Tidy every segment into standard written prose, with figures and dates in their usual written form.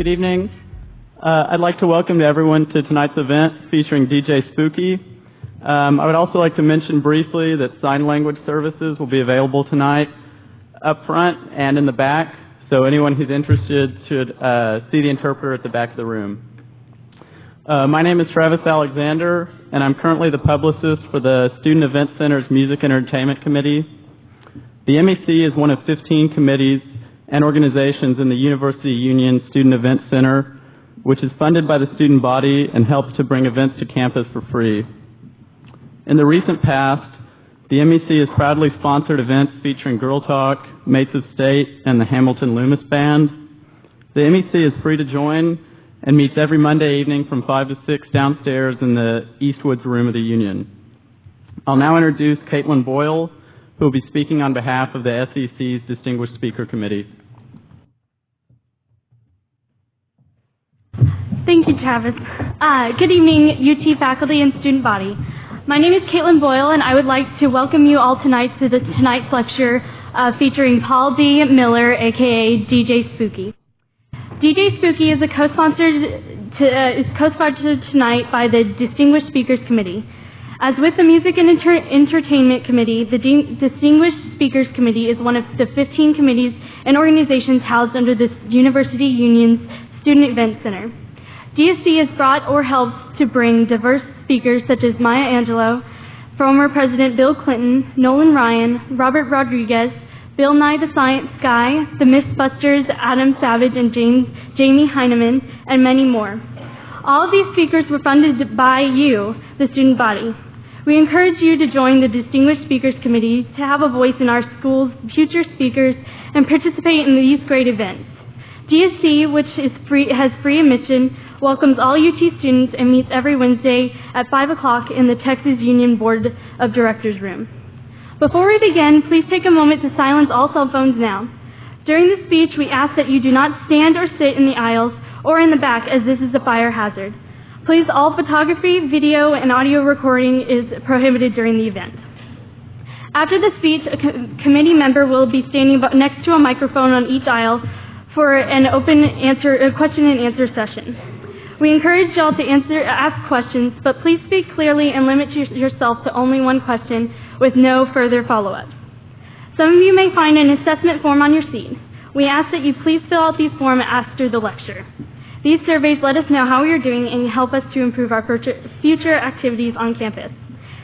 Good evening. I'd like to welcome everyone to tonight's event featuring DJ Spooky. I would also like to mention briefly that sign language services will be available tonight up front and in the back, so anyone who's interested should see the interpreter at the back of the room. My name is Travis Alexander, and I'm currently the publicist for the Student Event Center's Music and Entertainment Committee. The MEC is one of 15 committees and organizations in the University Union Student Event Center, which is funded by the student body and helps to bring events to campus for free. In the recent past, the MEC has proudly sponsored events featuring Girl Talk, Mates of State, and the Hamilton Loomis Band. The MEC is free to join and meets every Monday evening from 5 to 6 downstairs in the Eastwoods room of the Union. I'll now introduce Caitlin Boyle, who will be speaking on behalf of the SEC's Distinguished Speaker Committee. Thank you, Travis. Good evening, UT faculty and student body. My name is Caitlin Boyle, and I would like to welcome you all tonight to tonight's lecture featuring Paul D. Miller, aka DJ Spooky. DJ Spooky is co-sponsored tonight by the Distinguished Speakers Committee. As with the Music and Entertainment Committee, the Distinguished Speakers Committee is one of the 15 committees and organizations housed under the University Union's Student Event Center. DSC has brought or helped to bring diverse speakers such as Maya Angelou, former President Bill Clinton, Nolan Ryan, Robert Rodriguez, Bill Nye the Science Guy, the Mythbusters, Adam Savage and Jamie Heineman, and many more. All of these speakers were funded by you, the student body. We encourage you to join the Distinguished Speakers Committee to have a voice in our school's future speakers and participate in these great events. DSC, which has free admission, welcomes all UT students and meets every Wednesday at 5 o'clock in the Texas Union Board of Directors room. Before we begin, please take a moment to silence all cell phones now. During the speech, we ask that you do not stand or sit in the aisles or in the back, as this is a fire hazard. Please, all photography, video, and audio recording is prohibited during the event. After the speech, a committee member will be standing next to a microphone on each aisle for an question and answer session. We encourage y'all to ask questions, but please speak clearly and limit yourself to only one question with no further follow-up. Some of you may find an assessment form on your seat. We ask that you please fill out these forms after the lecture. These surveys let us know how we are doing and help us to improve our future activities on campus.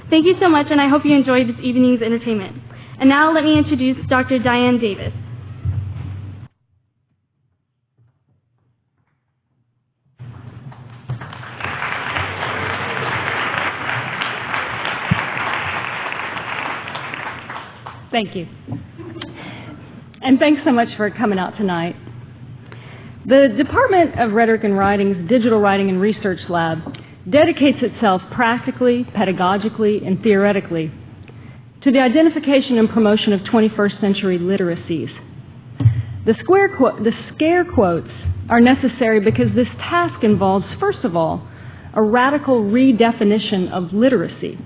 Thank you so much, and I hope you enjoyed this evening's entertainment. And now let me introduce Dr. Diane Davis. Thank you. And thanks so much for coming out tonight. The Department of Rhetoric and Writing's Digital Writing and Research Lab dedicates itself practically, pedagogically, and theoretically to the identification and promotion of 21st century literacies. The scare quotes are necessary because this task involves, first of all, a radical redefinition of literacy,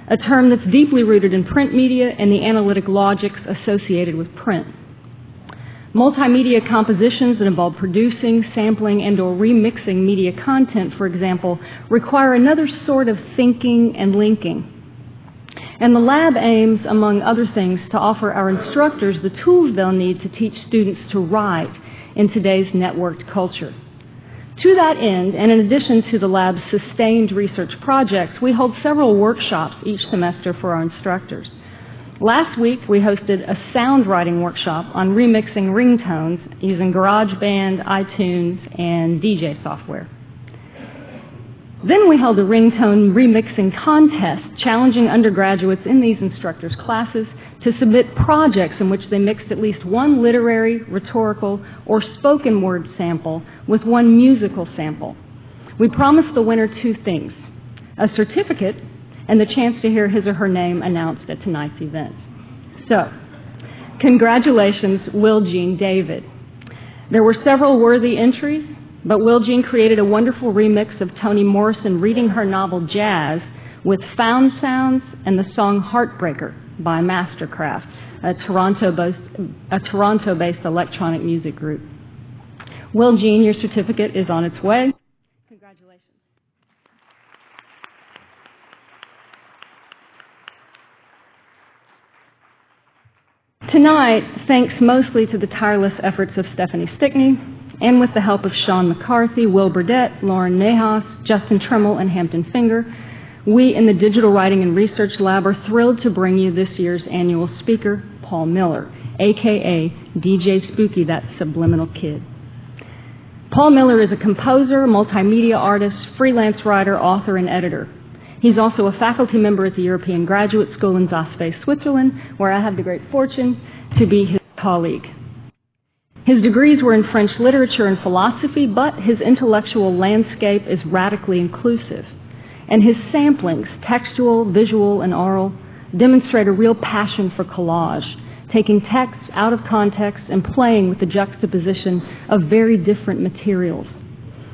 a term that's deeply rooted in print media and the analytic logics associated with print. Multimedia compositions that involve producing, sampling, and/or remixing media content, for example, require another sort of thinking and linking. And the lab aims, among other things, to offer our instructors the tools they'll need to teach students to write in today's networked culture. To that end, and in addition to the lab's sustained research projects, we hold several workshops each semester for our instructors. Last week, we hosted a sound writing workshop on remixing ringtones using GarageBand, iTunes, and DJ software. Then we held a ringtone remixing contest, challenging undergraduates in these instructors' classes to submit projects in which they mixed at least one literary, rhetorical, or spoken word sample with one musical sample. We promised the winner two things: a certificate and the chance to hear his or her name announced at tonight's event. So, congratulations, Will Jean David. There were several worthy entries, but Will Jean created a wonderful remix of Toni Morrison reading her novel Jazz with Found Sounds and the song Heartbreaker by Mastercraft, a Toronto-based electronic music group. Well, Jean, your certificate is on its way. Congratulations. Tonight, thanks mostly to the tireless efforts of Stephanie Stickney, and with the help of Sean McCarthy, Will Burdett, Lauren Nahas, Justin Tremmel, and Hampton Finger, we in the Digital Writing and Research Lab are thrilled to bring you this year's annual speaker, Paul Miller, a.k.a. DJ Spooky, that subliminal kid. Paul Miller is a composer, multimedia artist, freelance writer, author, and editor. He's also a faculty member at the European Graduate School in Zaspes, Switzerland, where I have the great fortune to be his colleague. His degrees were in French literature and philosophy, but his intellectual landscape is radically inclusive. And his samplings, textual, visual, and oral, demonstrate a real passion for collage, taking texts out of context and playing with the juxtaposition of very different materials.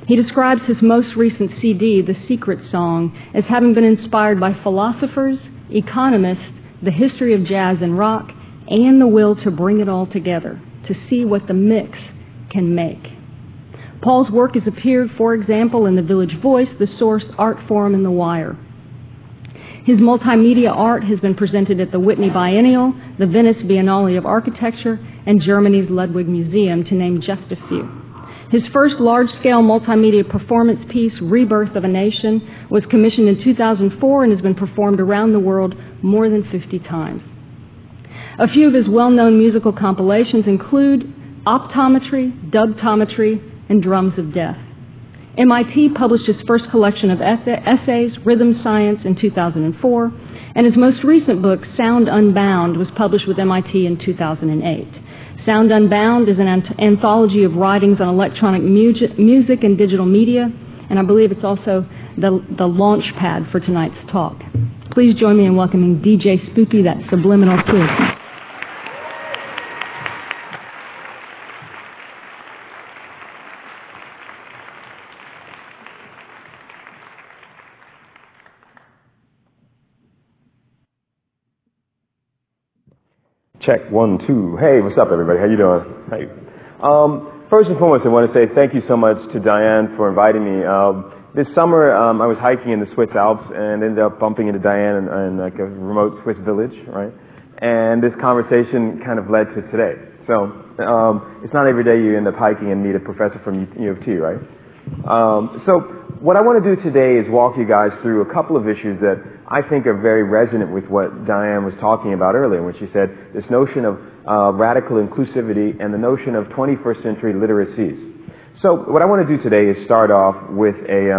He describes his most recent CD, The Secret Song, as having been inspired by philosophers, economists, the history of jazz and rock, and the will to bring it all together, to see what the mix can make. Paul's work has appeared, for example, in The Village Voice, The Source, Art Forum, and The Wire. His multimedia art has been presented at the Whitney Biennial, the Venice Biennale of Architecture, and Germany's Ludwig Museum, to name just a few. His first large-scale multimedia performance piece, Rebirth of a Nation, was commissioned in 2004 and has been performed around the world more than 50 times. A few of his well-known musical compilations include Optometry, Dubtometry, and Drums of Death. MIT published his first collection of essays, Rhythm Science, in 2004, and his most recent book, Sound Unbound, was published with MIT in 2008. Sound Unbound is an anthology of writings on electronic music and digital media, and I believe it's also the launch pad for tonight's talk. Please join me in welcoming DJ Spooky, that subliminal kid. Check, 1, 2. Hey, what's up, everybody? How you doing? Hey. First and foremost, I want to say thank you so much to Diane for inviting me. This summer, I was hiking in the Swiss Alps and ended up bumping into Diane in like a remote Swiss village, right? And this conversation kind of led to today. So it's not every day you end up hiking and meet a professor from U of T, right? So what I want to do today is walk you guys through a couple of issues that I think are very resonant with what Diane was talking about earlier when she said this notion of radical inclusivity and the notion of 21st century literacies. So what I want to do today is start off with a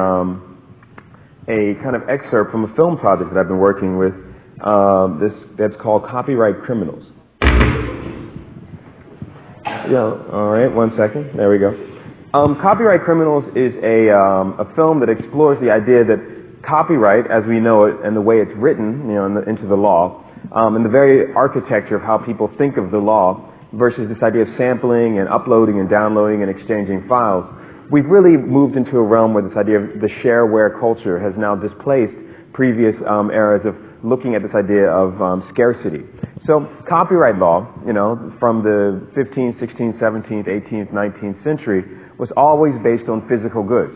kind of excerpt from a film project that I've been working with that's called Copyright Criminals. Yeah, all right, 1 second. There we go. Copyright Criminals is a film that explores the idea that copyright, as we know it, and the way it's written, into the law, and the very architecture of how people think of the law versus this idea of sampling and uploading and downloading and exchanging files. We've really moved into a realm where this idea of the shareware culture has now displaced previous eras of looking at this idea of scarcity. So copyright law, from the 15th, 16th, 17th, 18th, 19th century was always based on physical goods,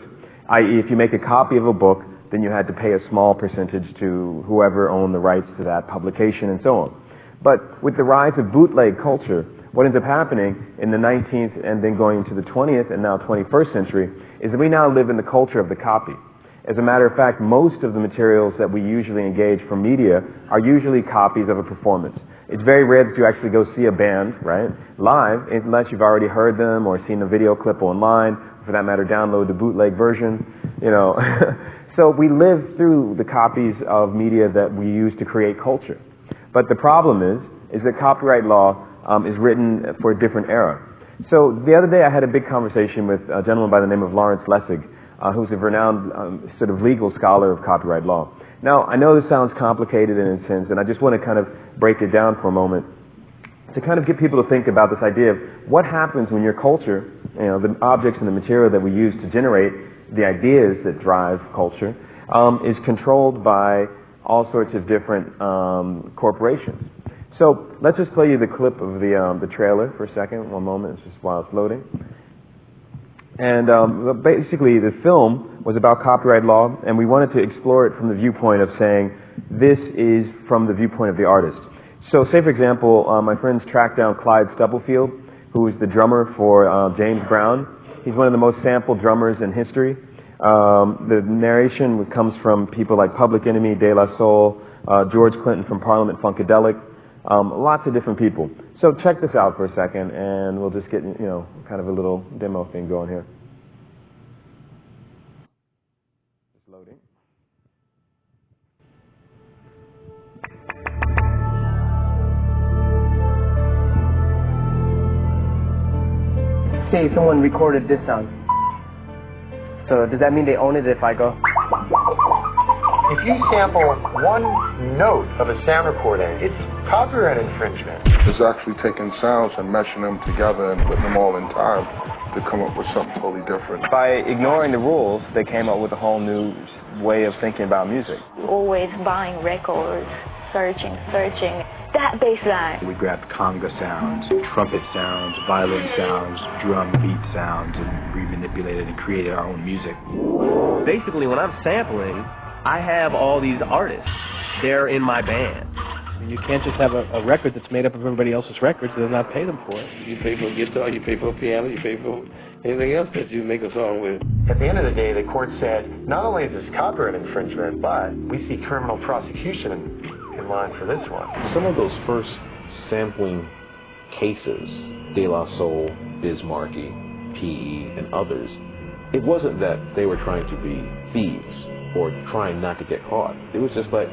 i.e. if you make a copy of a book, then you had to pay a small percentage to whoever owned the rights to that publication and so on. But with the rise of bootleg culture, what ends up happening in the 19th and then going into the 20th and now 21st century is that we now live in the culture of the copy. As a matter of fact, most of the materials that we usually engage from media are usually copies of a performance. It's very rare that you actually go see a band, right, live, unless you've already heard them or seen a video clip online, or for that matter, download the bootleg version, So we live through the copies of media that we use to create culture. But the problem is that copyright law is written for a different era. So the other day I had a big conversation with a gentleman by the name of Lawrence Lessig, who's a renowned sort of legal scholar of copyright law. Now, I know this sounds complicated in a sense, and I just want to kind of break it down for a moment to kind of get people to think about this idea of what happens when your culture, the objects and the material that we use to generate the ideas that drive culture, is controlled by all sorts of different corporations. So let's just play you the clip of the trailer for a second. 1 moment, it's just while it's loading. And basically, the film was about copyright law, and we wanted to explore it from the viewpoint of saying, this is from the viewpoint of the artist. So say, for example, my friends tracked down Clyde Stubblefield, who is the drummer for James Brown. He's one of the most sampled drummers in history. The narration comes from people like Public Enemy, De La Soul, George Clinton from Parliament Funkadelic, lots of different people. So check this out for a second, and we'll just get, kind of a little demo thing going here. Just loading. Say someone recorded this sound. So does that mean they own it if I go? If you sample one note of a sound recording, it's copyright infringement. It's actually taking sounds and meshing them together and putting them all in time to come up with something totally different. By ignoring the rules, they came up with a whole new way of thinking about music. Always buying records, searching. That bass line. We grabbed conga sounds, trumpet sounds, violin sounds, drum beat sounds, and remanipulated and created our own music. Basically, when I'm sampling, I have all these artists. They're in my band. You can't just have a record that's made up of everybody else's records and not pay them for it. You pay for a guitar, you pay for a piano, you pay for anything else that you make a song with. At the end of the day, the court said, not only is this copyright infringement, but we see criminal prosecution in line for this one. Some of those first sampling cases, De La Soul, Biz Markie, P.E., and others, it wasn't that they were trying to be thieves or trying not to get caught. It was just like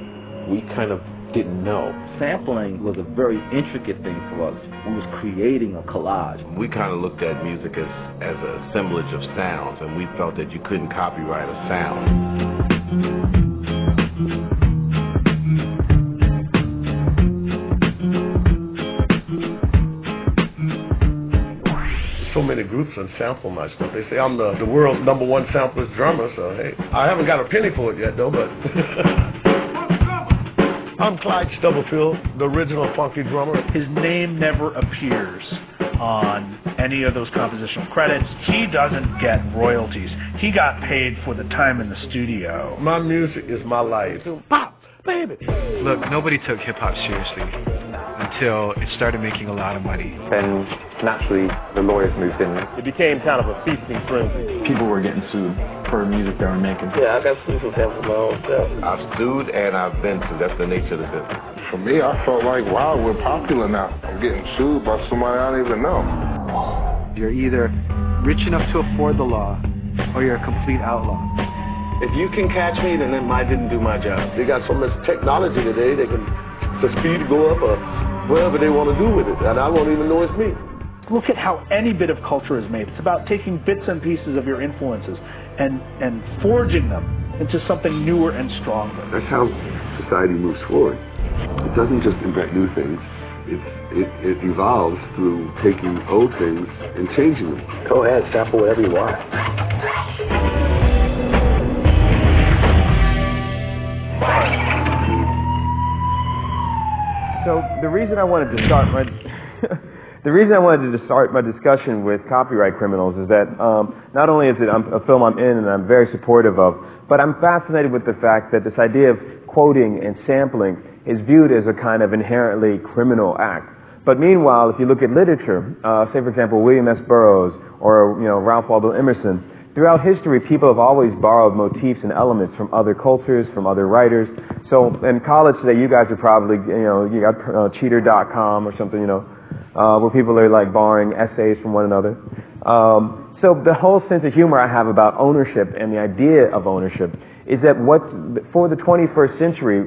we kind of didn't know. Sampling was a very intricate thing for us. We was creating a collage. We kind of looked at music as an assemblage of sounds, and we felt that you couldn't copyright a sound. So many groups and sample my stuff. They say I'm the world's #1 sampler's drummer, so hey, I haven't got a penny for it yet though, but I'm Clyde Stubblefield, the original funky drummer. His name never appears on any of those compositional credits. He doesn't get royalties. He got paid for the time in the studio. My music is my life. Pop, baby. Look, nobody took hip-hop seriously until it started making a lot of money. And naturally, the lawyers moved in. It became kind of a feasting frenzy. People were getting sued for music they were making. Yeah, I got sued for samples my own self. I've sued and I've been sued. That's the nature of the business. For me, I felt like, wow, we're popular now. I'm getting sued by somebody I don't even know. You're either rich enough to afford the law, or you're a complete outlaw. If you can catch me, then I didn't do my job. They got so much technology today, they can, the speed go up or whatever they want to do with it, and I won't even know it's me. Look at how any bit of culture is made. It's about taking bits and pieces of your influences and forging them into something newer and stronger. That's how society moves forward. It doesn't just invent new things. It evolves through taking old things and changing them. Go ahead, sample whatever you want. So the reason I wanted to start my discussion with copyright criminals is that not only is it a film I'm in and I'm very supportive of, but I'm fascinated with the fact that this idea of quoting and sampling is viewed as a kind of inherently criminal act. But meanwhile, if you look at literature, say for example William S. Burroughs or Ralph Waldo Emerson, throughout history people have always borrowed motifs and elements from other cultures, from other writers. So in college today, you guys are probably, you got cheater.com or something, where people are like borrowing essays from one another. So the whole sense of humor I have about ownership and the idea of ownership is that for the 21st century,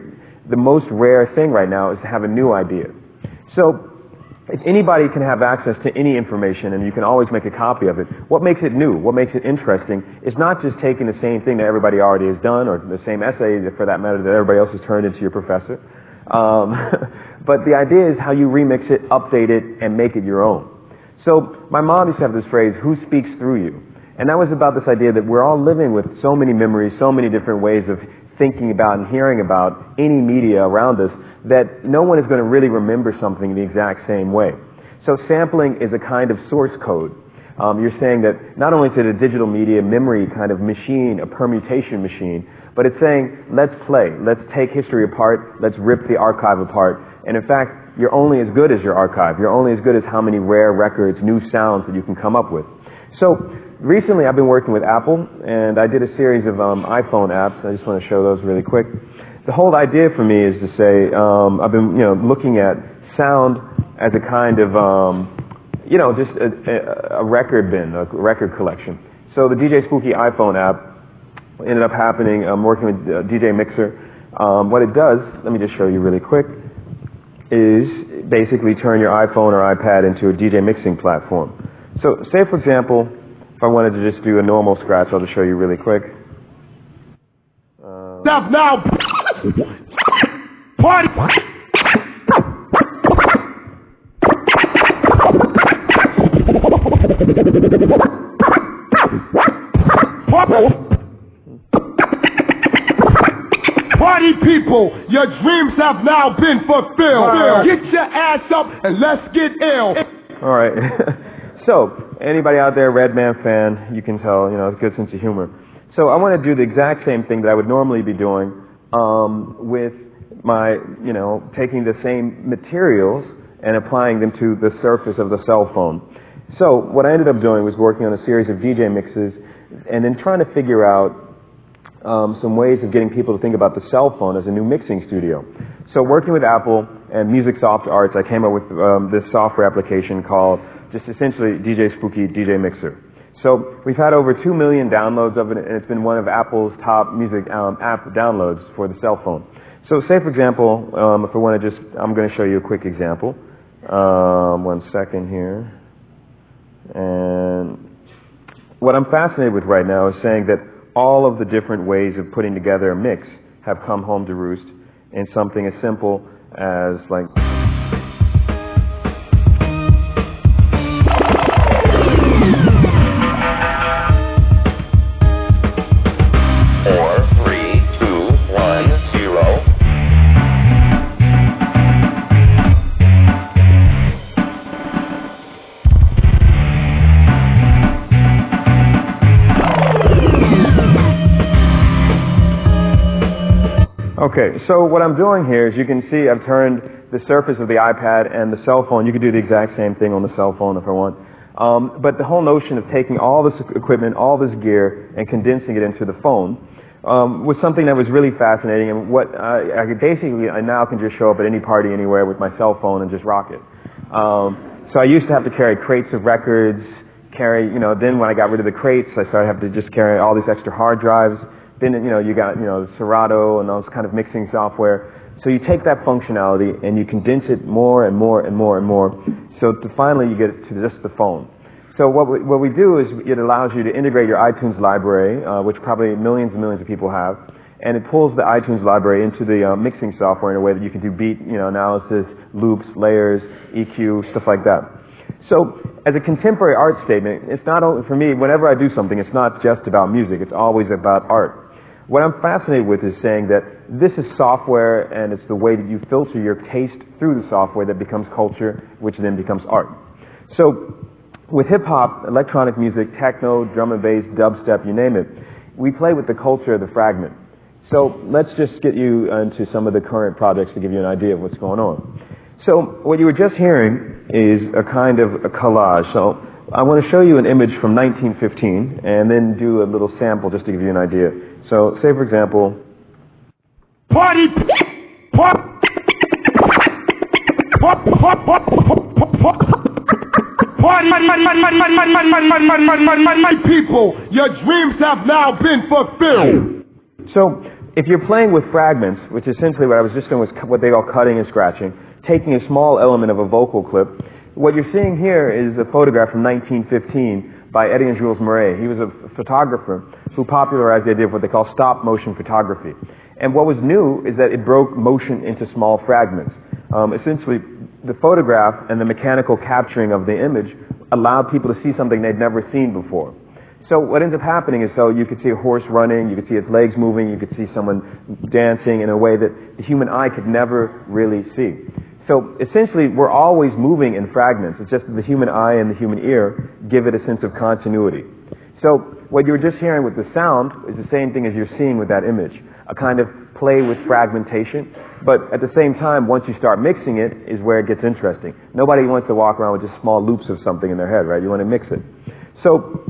the most rare thing right now is to have a new idea. So if anybody can have access to any information and you can always make a copy of it, what makes it new, what makes it interesting is not just taking the same thing that everybody already has done or the same essay, for that matter, that everybody else has turned into your professor. But the idea is how you remix it, update it, and make it your own. So my mom used to have this phrase, who speaks through you? And that was about this idea that we're all living with so many memories, so many different ways of thinking about and hearing about any media around us that no one is going to really remember something the exact same way. So sampling is a kind of source code. you're saying that not only is it a digital media memory kind of machine, a permutation machine, but it's saying, let's play, let's take history apart, let's rip the archive apart. And in fact, you're only as good as your archive. You're only as good as how many rare records, new sounds that you can come up with. So recently I've been working with Apple, and I did a series of iPhone apps. I just want to show those really quick. The whole idea for me is to say, I've been looking at sound as a kind of, just a record bin, a record collection. So the DJ Spooky iPhone app ended up happening, I'm working with DJ Mixer. What it does, let me just show you really quick, is basically turn your iPhone or iPad into a DJ mixing platform. So say, for example, if I wanted to just do a normal scratch, I'll just show you really quick. Now, party. Party people, your dreams have now been fulfilled. Get your ass up and let's get ill. All right. So, anybody out there, Redman fan, you can tell, it's a good sense of humor. So I want to do the exact same thing that I would normally be doing with my, taking the same materials and applying them to the surface of the cell phone. So what I ended up doing was working on a series of DJ mixes and then trying to figure out some ways of getting people to think about the cell phone as a new mixing studio. So working with Apple and MusicSoft Arts, I came up with this software application called just essentially DJ Spooky DJ Mixer. So we've had over 2 million downloads of it, and it's been one of Apple's top music app downloads for the cell phone. So say, for example, if I want to I'm going to show you a quick example. 1 second here. And what I'm fascinated with right now is saying that all of the different ways of putting together a mix have come home to roost in something as simple as like... 4, 3, 2, 1, 0. Okay, so what I'm doing here is you can see I've turned the surface of the iPad and the cell phone. You could do the exact same thing on the cell phone if I want. But the whole notion of taking all this equipment, all this gear, and condensing it into the phone was something that was really fascinating, and what I now can just show up at any party anywhere with my cell phone and just rock it. So I used to have to carry crates of records, then when I got rid of the crates, I started having to just carry all these extra hard drives. Then, you got, Serato and all this kind of mixing software. So you take that functionality and you condense it more and more and more and more. So finally you get to just the phone. So what we do is it allows you to integrate your iTunes library, which probably millions and millions of people have, and it pulls the iTunes library into the mixing software in a way that you can do beat analysis, loops, layers, EQ, stuff like that. So as a contemporary art statement, it's not only, for me, whenever I do something, it's not just about music, it's always about art. What I'm fascinated with is saying that this is software, and it's the way that you filter your taste through the software that becomes culture, which then becomes art. So with hip-hop, electronic music, techno, drum and bass, dubstep, you name it, we play with the culture of the fragment. So let's just get you into some of the current projects to give you an idea of what's going on. So what you were just hearing is a kind of a collage. So I want to show you an image from 1915 and then do a little sample just to give you an idea. So say, for example, party, party, people, your dreams have now been fulfilled. So if you're playing with fragments, which essentially what I was just doing was what they call cutting and scratching, taking a small element of a vocal clip, what you're seeing here is a photograph from 1915 by Eddie and Jules Murray. He was a photographer who popularized the idea of what they call stop motion photography. And what was new is that it broke motion into small fragments. Essentially, the photograph and the mechanical capturing of the image allowed people to see something they'd never seen before. So what ends up happening is, so you could see a horse running, you could see its legs moving, you could see someone dancing in a way that the human eye could never really see. So essentially, we're always moving in fragments. It's just that the human eye and the human ear give it a sense of continuity. So what you were just hearing with the sound is the same thing as you're seeing with that image, a kind of play with fragmentation. But at the same time, once you start mixing it is where it gets interesting. Nobody wants to walk around with just small loops of something in their head, right? You want to mix it. So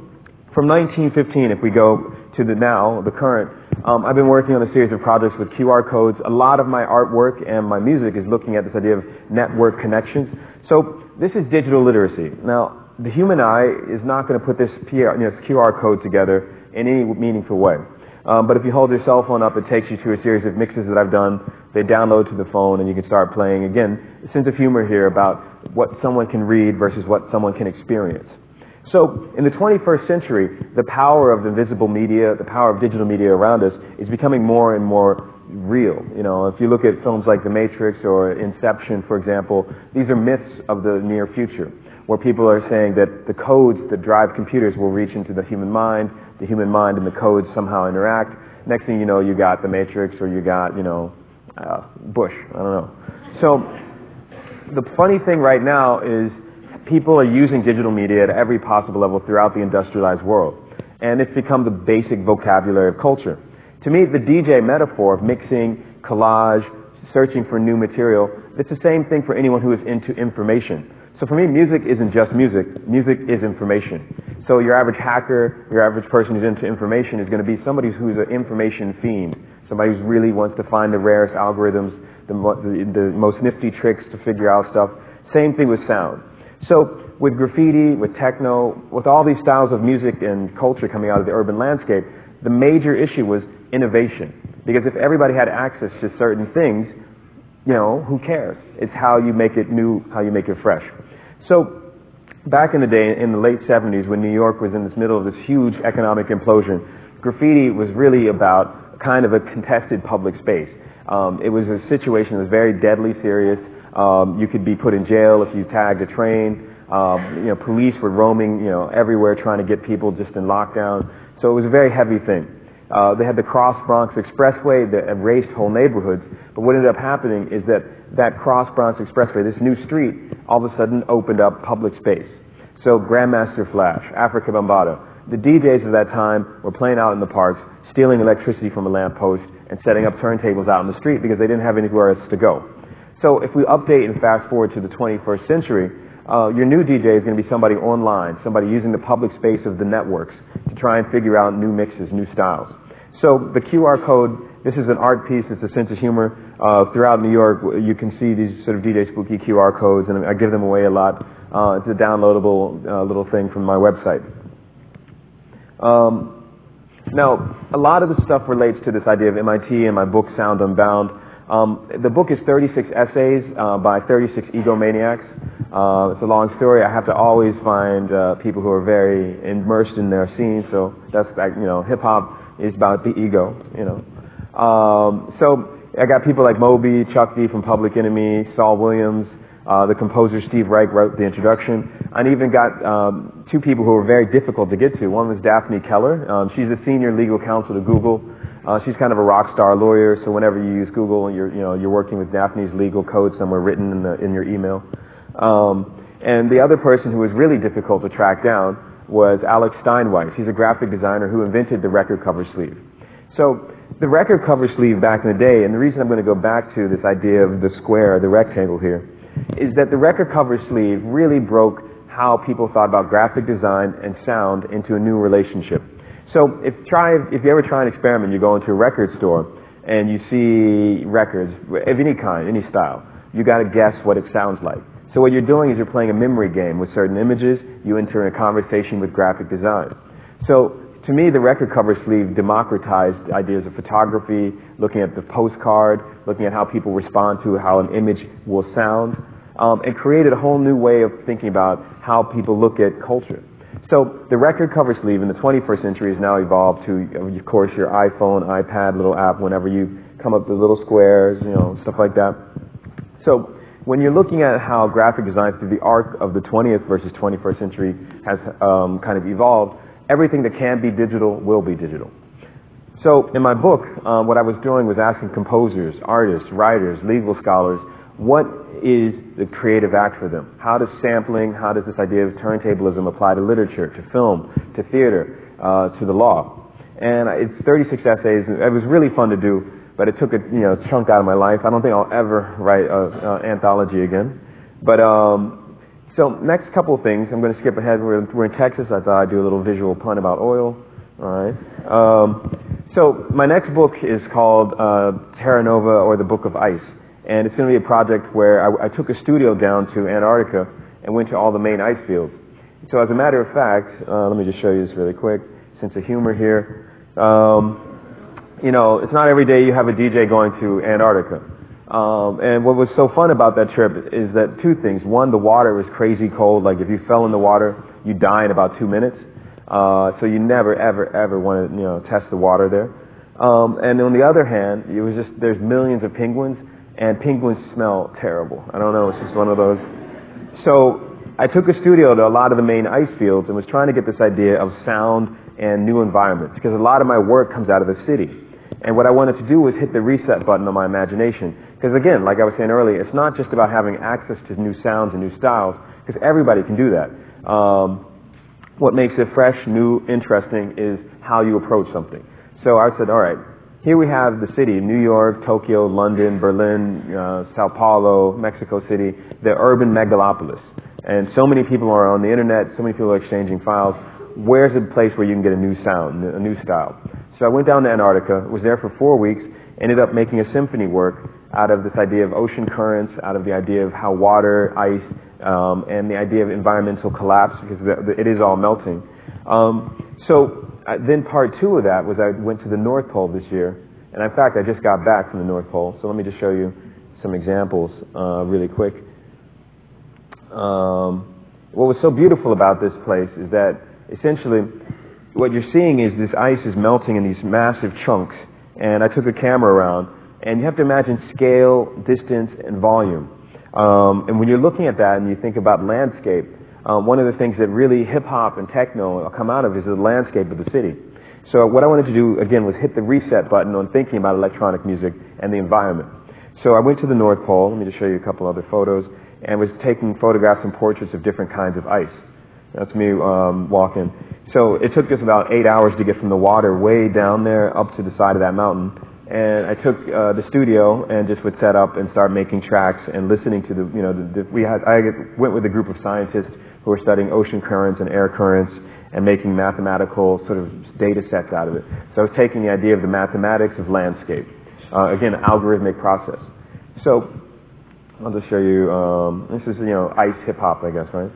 from 1915, if we go to the now, the current, I've been working on a series of projects with QR codes. A lot of my artwork and my music is looking at this idea of network connections. So this is digital literacy. Now, the human eye is not going to put this QR code together in any meaningful way. But if you hold your cell phone up, it takes you to a series of mixes that I've done. They download to the phone, and you can start playing. Again, a sense of humor here about what someone can read versus what someone can experience. So in the 21st century, the power of the visible media, the power of digital media around us is becoming more and more real. You know, if you look at films like The Matrix or Inception, for example, these are myths of the near future, where people are saying that the codes that drive computers will reach into the human mind and the codes somehow interact. Next thing you know, you got The Matrix, or you got, Bush. I don't know. So the funny thing right now is people are using digital media at every possible level throughout the industrialized world. And it's become the basic vocabulary of culture. To me, the DJ metaphor of mixing, collage, searching for new material, it's the same thing for anyone who is into information. So for me, music isn't just music. Music is information. So your average hacker, your average person who's into information is going to be somebody who's an information fiend, somebody who really wants to find the rarest algorithms, the most nifty tricks to figure out stuff. Same thing with sound. So with graffiti, with techno, with all these styles of music and culture coming out of the urban landscape, the major issue was innovation. Because if everybody had access to certain things, who cares? It's how you make it new, how you make it fresh. So back in the day, in the late 70s, when New York was in the middle of this huge economic implosion, graffiti was really about kind of a contested public space. It was a situation that was very deadly serious. You could be put in jail if you tagged a train. Police were roaming, everywhere trying to get people just in lockdown. So it was a very heavy thing. They had the Cross Bronx Expressway that erased whole neighborhoods. But what ended up happening is that Cross Bronx Expressway, this new street, all of a sudden opened up public space. So Grandmaster Flash, Africa Bambaataa, the DJs of that time were playing out in the parks, stealing electricity from a lamppost and setting up turntables out in the street because they didn't have anywhere else to go. So if we update and fast forward to the 21st century, your new DJ is going to be somebody online, somebody using the public space of the networks to try and figure out new mixes, new styles. So the QR code, this is an art piece, it's a sense of humor. Throughout New York, you can see these sort of DJ Spooky QR codes, and I give them away a lot. It's a downloadable little thing from my website. Now, a lot of the stuff relates to this idea of MIT and my book, Sound Unbound. The book is 36 essays by 36 egomaniacs. It's a long story. I have to always find people who are very immersed in their scene. So that's like, hip hop is about the ego, So I got people like Moby, Chuck D from Public Enemy, Saul Williams, the composer Steve Reich wrote the introduction. I even got two people who were very difficult to get to. One was Daphne Keller. She's a senior legal counsel to Google. She's kind of a rock star lawyer, so whenever you use Google, you're working with Daphne's legal code somewhere written in your email. And the other person who was really difficult to track down was Alex Steinweiss. He's a graphic designer who invented the record cover sleeve. So the record cover sleeve back in the day, and the reason I'm going to go back to this idea of the square, the rectangle here, is that the record cover sleeve really broke how people thought about graphic design and sound into a new relationship. So if you ever try an experiment, you go into a record store and you see records of any kind, any style, you got to guess what it sounds like. So what you're doing is you're playing a memory game with certain images. You enter in a conversation with graphic design. So to me, the record cover sleeve democratized ideas of photography, looking at the postcard, looking at how people respond to how an image will sound, and created a whole new way of thinking about how people look at culture. So the record cover sleeve in the 21st century has now evolved to, of course, your iPhone, iPad, little app, whenever you come up with little squares, stuff like that. So when you're looking at how graphic design through the arc of the 20th versus 21st century has kind of evolved, everything that can be digital will be digital. So in my book, what I was doing was asking composers, artists, writers, legal scholars, what is the creative act for them? How does sampling, how does this idea of turntablism apply to literature, to film, to theater, to the law? And it's 36 essays. It was really fun to do, but it took a chunk out of my life. I don't think I'll ever write an anthology again. But so next couple of things, I'm going to skip ahead. We're in Texas. I thought I'd do a little visual pun about oil. All right. So my next book is called Terra Nova, or the Book of Ice. And it's going to be a project where I took a studio down to Antarctica and went to all the main ice fields. So as a matter of fact, let me just show you this really quick, sense of humor here. It's not every day you have a DJ going to Antarctica. And what was so fun about that trip is that two things. One, the water was crazy cold. Like if you fell in the water, you die in about 2 minutes. So you never, ever want to, test the water there. And on the other hand, it was just, there's millions of penguins, and penguins smell terrible. I don't know, it's just one of those. So I took a studio to a lot of the main ice fields and was trying to get this idea of sound and new environments, because a lot of my work comes out of the city. And what I wanted to do was hit the reset button on my imagination. Because again, like I was saying earlier, it's not just about having access to new sounds and new styles, because everybody can do that. What makes it fresh, new, interesting is how you approach something. So I said, all right, here we have the city, New York, Tokyo, London, Berlin, Sao Paulo, Mexico City, the urban megalopolis. And so many people are on the internet, so many people are exchanging files. Where's a place where you can get a new sound, a new style? So I went down to Antarctica, was there for 4 weeks, ended up making a symphony work out of this idea of ocean currents, out of the idea of how water, ice, and the idea of environmental collapse, because it is all melting. Then part two of that was I went to the North Pole this year, and in fact I just got back from the North Pole, so let me just show you some examples really quick. What was so beautiful about this place is that essentially what you're seeing is this ice is melting in these massive chunks, and I took a camera around, and you have to imagine scale, distance, and volume. And when you're looking at that and you think about landscape, one of the things that really hip-hop and techno come out of is the landscape of the city. So what I wanted to do, again, was hit the reset button on thinking about electronic music and the environment. So I went to the North Pole. Let me just show you a couple other photos, and was taking photographs and portraits of different kinds of ice. That's me walking. So it took us about 8 hours to get from the water way down there up to the side of that mountain. And I took the studio and just would set up and start making tracks and listening to I went with a group of scientists who were studying ocean currents and air currents and making mathematical sort of data sets out of it. So I was taking the idea of the mathematics of landscape. Again, an algorithmic process. So I'll just show you, this is, ice hip hop, I guess, right?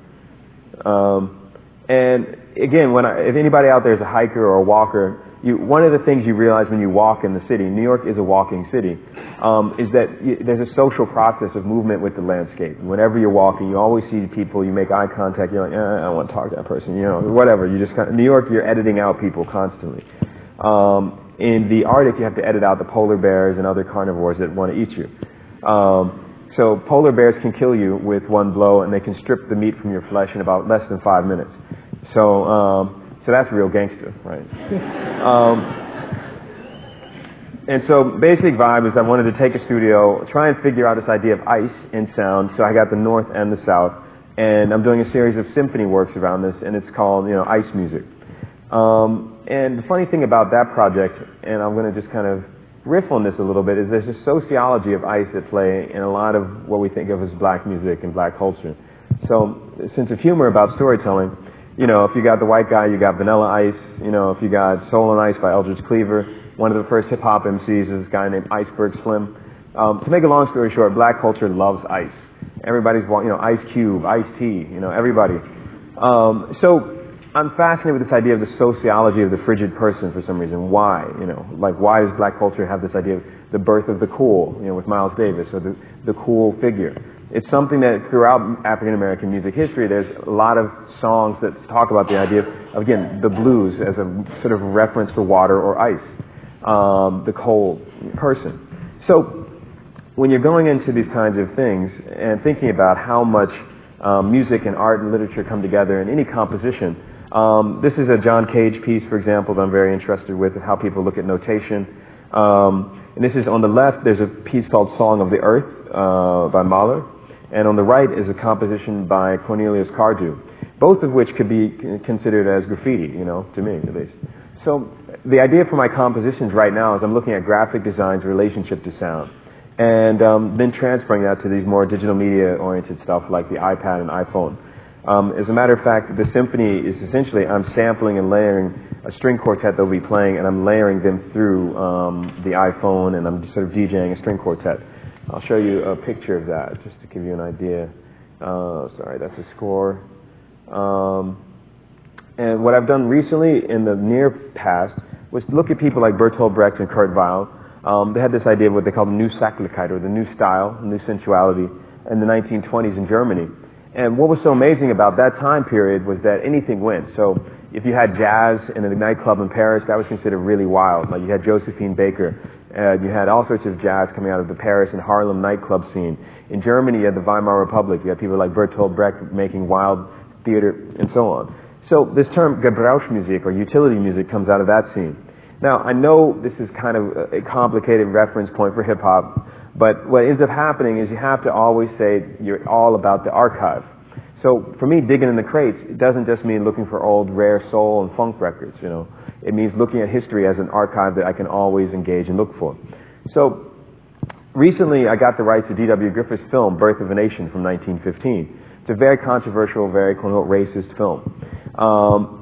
And again, if anybody out there is a hiker or a walker, one of the things you realize when you walk in the city, New York is a walking city, is that there's a social process of movement with the landscape. Whenever you're walking, you always see people, you make eye contact, you're like, I don't want to talk to that person, whatever. New York, you're editing out people constantly. In the Arctic, you have to edit out the polar bears and other carnivores that want to eat you. So polar bears can kill you with one blow, and they can strip the meat from your flesh in about less than 5 minutes. So that's real gangster, right? And so basic vibe is I wanted to take a studio, try and figure out this idea of ice and sound. So I got the North and the South, and I'm doing a series of symphony works around this, and it's called, ice music. And the funny thing about that project, and I'm going to just kind of riff on this a little bit, is there's a sociology of ice at play in a lot of what we think of as black music and black culture. So a sense of humor about storytelling. If you got the white guy, you got Vanilla Ice. If you got Soul on Ice by Eldridge Cleaver, one of the first hip-hop MCs is this guy named Iceberg Slim. To make a long story short, black culture loves ice. Everybody's, Ice Cube, Ice-T, everybody. So I'm fascinated with this idea of the sociology of the frigid person for some reason. Why? Why does black culture have this idea of the birth of the cool, with Miles Davis, or the cool figure? It's something that throughout African-American music history, there's a lot of songs that talk about the idea of, again, the blues as a sort of reference for water or ice, the cold person. So when you're going into these kinds of things and thinking about how much music and art and literature come together in any composition, this is a John Cage piece, for example, that I'm very interested with, how people look at notation. And this is on the left, there's a piece called Song of the Earth by Mahler. And on the right is a composition by Cornelius Cardew, both of which could be considered as graffiti, you know, to me at least. So the idea for my compositions right now is I'm looking at graphic design's relationship to sound, and then transferring that to these more digital media-oriented stuff like the iPad and iPhone. As a matter of fact, the symphony is essentially I'm sampling and layering a string quartet they'll be playing, and I'm layering them through the iPhone, and I'm sort of DJing a string quartet. I'll show you a picture of that just to give you an idea. Sorry, that's a score. And what I've done recently in the near past was look at people like Bertolt Brecht and Kurt Weill. They had this idea of what they call the new Sachlichkeit, or the new style, new sensuality, in the 1920s in Germany. And what was so amazing about that time period was that anything went. So if you had jazz in a nightclub in Paris, that was considered really wild. Like you had Josephine Baker. You had all sorts of jazz coming out of the Paris and Harlem nightclub scene. In Germany, you had the Weimar Republic. You had people like Bertolt Brecht making wild theater and so on. So this term Gebrauchsmusik, or utility music, comes out of that scene. Now, I know this is kind of a complicated reference point for hip-hop, but what ends up happening is you have to always say you're all about the archive. So for me, digging in the crates, it doesn't just mean looking for old, rare soul and funk records, you know. It means looking at history as an archive that I can always engage and look for. So recently, I got the rights to D.W. Griffith's film, Birth of a Nation, from 1915. It's a very controversial, very, quote-unquote, racist film.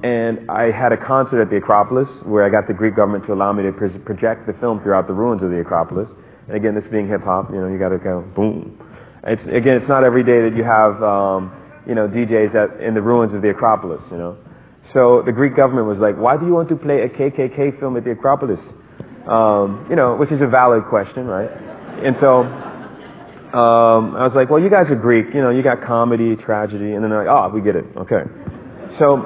And I had a concert at the Acropolis where I got the Greek government to allow me to project the film throughout the ruins of the Acropolis. And again, this being hip-hop, you know, you got to go boom. It's not every day that you have, you know, DJs in the ruins of the Acropolis, you know. So the Greek government was like, why do you want to play a KKK film at the Acropolis? You know, which is a valid question, right? And so I was like, well, you guys are Greek, you know, you got comedy, tragedy, and then they're like, oh, we get it, okay. So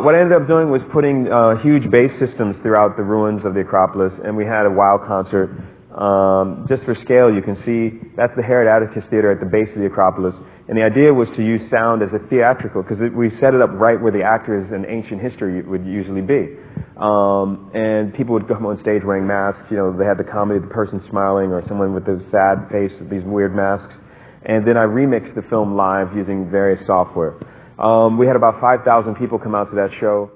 what I ended up doing was putting huge bass systems throughout the ruins of the Acropolis, and we had a wild concert. Just for scale, you can see that's the Herod Atticus Theater at the base of the Acropolis. And the idea was to use sound as a theatrical, because we set it up right where the actors in ancient history would usually be. And people would come on stage wearing masks. You know, they had the comedy of the person smiling or someone with a sad face with these weird masks. And then I remixed the film live using various software. We had about 5,000 people come out to that show.